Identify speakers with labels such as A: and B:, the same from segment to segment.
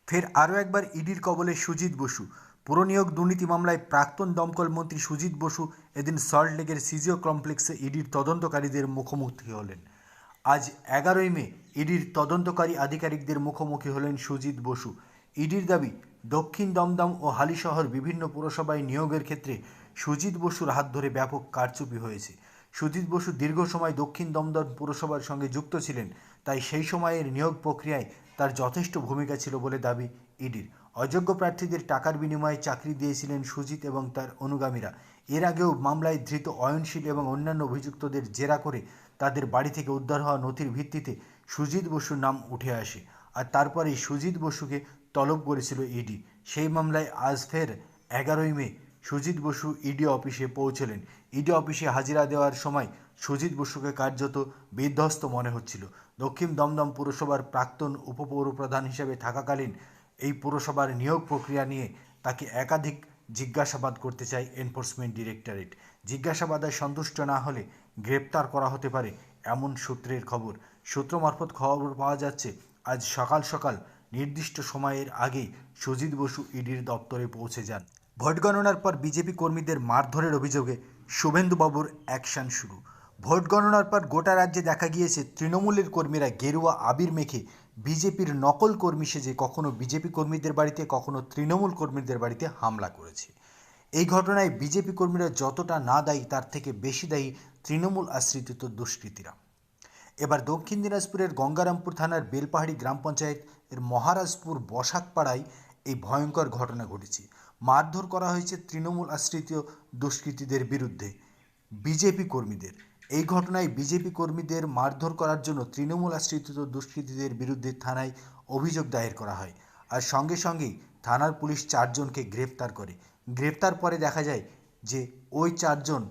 A: ফের আরও একবার ইডির কবলে সুজিত বসু। পুরনিয়োগ দুর্নীতি মামলায় প্রাক্তন দমকল মন্ত্রী সুজিত বসু এদিন সল্টলেকের সিজিও কমপ্লেক্সে ইডির তদন্তকারীদের মুখোমুখি হলেন। আজ 11ই মে ইডির তদন্তকারী আধিকারিকদের মুখোমুখি হলেন সুজিত বসু। ইডির দাবি, দক্ষিণ দমদম ও হালিশহর বিভিন্ন পুরসভায় নিয়োগের ক্ষেত্রে সুজিত বসুর হাত ধরে ব্যাপক কারচুপি হয়েছে। সুজিত বসু দীর্ঘ সময় দক্ষিণ দমদম পুরসভার সঙ্গে যুক্ত ছিলেন, তাই সেই সময়ের নিয়োগ প্রক্রিয়ায় তার যথেষ্ট ভূমিকা ছিল বলে দাবি ইডির। অযোগ্য প্রার্থীদের টাকার বিনিময়ে চাকরি দিয়েছিলেন সুজিত এবং তার অনুগামীরা। এর আগেও মামলায় ধৃত অয়নশীল এবং অন্যান্য অভিযুক্তদের জেরা করে তাদের বাড়ি থেকে উদ্ধার হওয়া নথির ভিত্তিতে সুজিত বসুর নাম উঠে আসে, আর তারপরেই সুজিত বসুকে তলব করেছিল ইডি। সেই মামলায় আজ ফের 11ই মে সুজিত বসু ইডি অফিসে পৌঁছলেন। ইডি অফিসে হাজিরা দেওয়ার সময় সুজিত বসুকে কার্যত বিধ্বস্ত মনে হচ্ছিল। দক্ষিণ দমদম পুরসভার প্রাক্তন উপপৌরপ্রধান হিসেবে থাকাকালীন এই পুরসভার নিয়োগ প্রক্রিয়া নিয়ে তাকে একাধিক জিজ্ঞাসাবাদ করতে চায় এনফোর্সমেন্ট ডিরেক্টরেট। জিজ্ঞাসাবাদে সন্তুষ্ট না হলে গ্রেপ্তার করা হতে পারে, এমন সূত্রের খবর। সূত্র মারফত খবর পাওয়া যাচ্ছে, আজ সকাল সকাল নির্দিষ্ট সময়ের আগেই সুজিত বসু ইডির দপ্তরে পৌঁছে যান। ভোট গণনার পর বিজেপি কর্মীদের মারধরের অভিযোগে শুভেন্দুবাবুর অ্যাকশন শুরু। ভোট গণনার পর গোটা রাজ্যে দেখা গিয়েছে তৃণমূলের কর্মীরা গেরুয়া আবির মেখে বিজেপির নকল কর্মী সেজে কখনো বিজেপি কর্মীদের বাড়িতে, কখনো তৃণমূল কর্মীদের বাড়িতে হামলা করেছে। এই ঘটনায় বিজেপি কর্মীরা যতটা না দায়ী, তার থেকে বেশি দায়ী তৃণমূল আশ্রিত দুষ্কৃতীরা। এবার দক্ষিণ দিনাজপুরের গঙ্গারামপুর থানার বেলপাহাড়ি গ্রাম পঞ্চায়েতের মহারাজপুর বসাকপাড়ায় এই ভয়ঙ্কর ঘটনা ঘটেছে। মারধর করা হয়েছে তৃণমূল আশ্রিত দুষ্কৃতীদের বিরুদ্ধে বিজেপি কর্মীদের। এই ঘটনায় বিজেপি কর্মীদের মারধর করার জন্য তৃণমূল আশ্রিত দুষ্কৃতীদের বিরুদ্ধে থানায় অভিযোগ দায়ের করা হয়, আর সঙ্গে সঙ্গেই থানার পুলিশ 4জনকে গ্রেপ্তার করে। গ্রেপ্তার পরে দেখা যায় যে ওই 4জন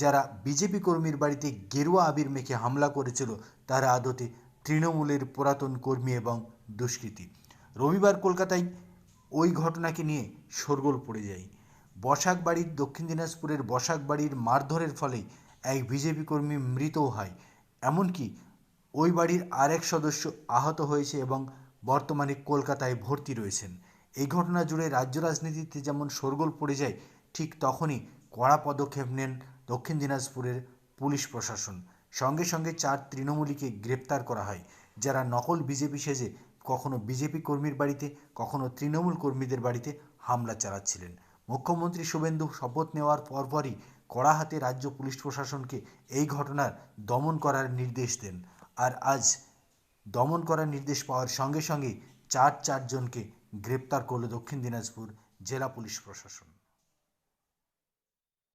A: যারা বিজেপি কর্মীর বাড়িতে গেরুয়া আবির মেখে হামলা করেছিল, তারা আদতে তৃণমূলের পুরাতন কর্মী এবং দুষ্কৃতী। রবিবার কলকাতায় ওই ঘটনাকে নিয়ে শোরগোল পড়ে যায়। বসাকবাড়ির দক্ষিণ দিনাজপুরের বসাকবাড়ির মারধরের ফলেই এক বিজেপি কর্মী মৃতও হয়, এমনকি ওই বাড়ির আরেক সদস্য আহত হয়েছে এবং বর্তমানে কলকাতায় ভর্তি রয়েছেন। এই ঘটনা জুড়ে রাজ্য রাজনীতিতে যেমন শোরগোল পড়ে যায়, ঠিক তখনই কড়া পদক্ষেপ নেন দক্ষিণ দিনাজপুরের পুলিশ প্রশাসন। সঙ্গে সঙ্গে 4 তৃণমূলীকে গ্রেপ্তার করা হয়, যারা নকল বিজেপি সেজে কখনো বিজেপি কর্মীর বাড়িতে, কখনো তৃণমূল কর্মীদের বাড়িতে হামলা চালাচ্ছিলেন। মুখ্যমন্ত্রী শুভেন্দু শপথ নেওয়ার পরপরই কড়া হাতে রাজ্য পুলিশ প্রশাসনকে এই ঘটনার দমন করার নির্দেশ দেন, আর আজ দমন করার নির্দেশ পাওয়ার সঙ্গে সঙ্গেই 4জনকে গ্রেপ্তার করল দক্ষিণ দিনাজপুর জেলা পুলিশ প্রশাসন।